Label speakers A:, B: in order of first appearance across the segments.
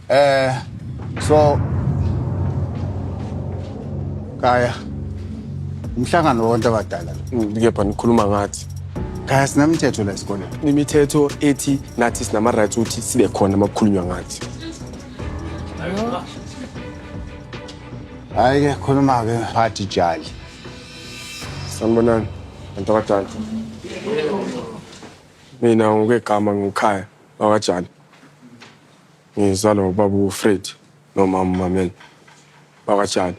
A: So Kaya umhlangano wonke abadala
B: Ngiyepha nikhuluma ngathi
A: Kaya sinemithetho la esikoleni.
B: imithetho ethi nathi sinama rights ukuthi sibe khona makukhulunywa ngathi.
A: Hayi ke khuluma ke phathi jali.
B: Sanibonani bantu abadala. Mina ngokegama nguKhaya wakajali. Ngizalwa ubaba uFred nomama Mamela wakajali.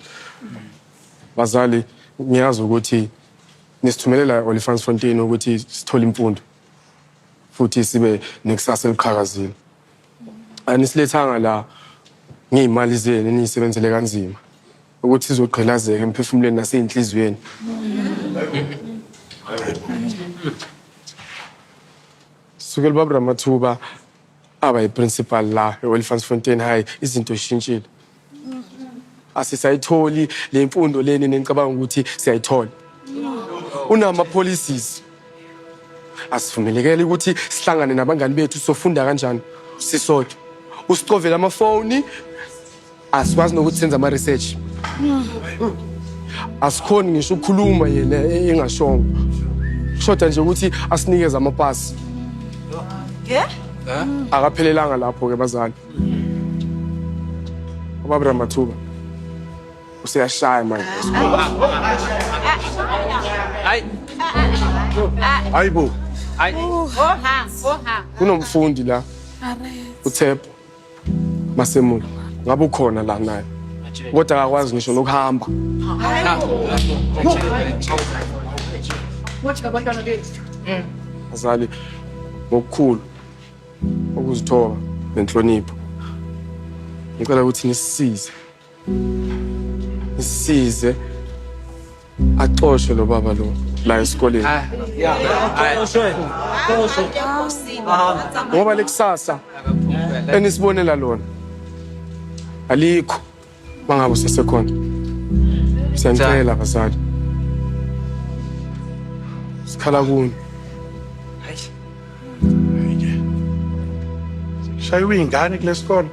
B: Bazali ngiyazi ukuthi nisithumelela Olifantsfontein ukuthi sithole imfundo futhi sibe nekusasa eliqhakazile. Anisilethanga la ngezimali zenu nisebenzele kanzima ukuthi sizogqilazeka emphefumulweni naseyinhliziyweni. Sukela baba Ramathuba aba yiprincipal la eOlifantsfontein High izinto zishintshile. Asisayitholi le mfundo leni nenicabanga ukuthi siyayithola. Unama policies. Asivumelekele ukuthi sihlangane nabangani bethu sofunda kanjani sisodwa. Usicovela amafoni asikwazi nokuthi senze ama research. Asikhoni ngisho ukukhuluma yena engashongo. Shoda nje ukuthi asinikeze amapasi. Akaphelelanga lapho ke bazali. Ubaba Ramathuba useyashaya manje. Hayibo. Kunomfundi la. uThepho Masemula. Ngabe ukhona la naye. Kodwa akakwazi ngisho nokuhamba. Bazali ngokukhulu ukuzithoba nenhlonipho. Ngicela ukuthi nisisize. Nisisize axoshwe lo baba lo la esikoleni. Ngoba lekusasa enisibonela lona alikho mangabe usesekhona. Siyanicela bazali. Sikhala kuni.
C: Shaywe ingane kulesikole.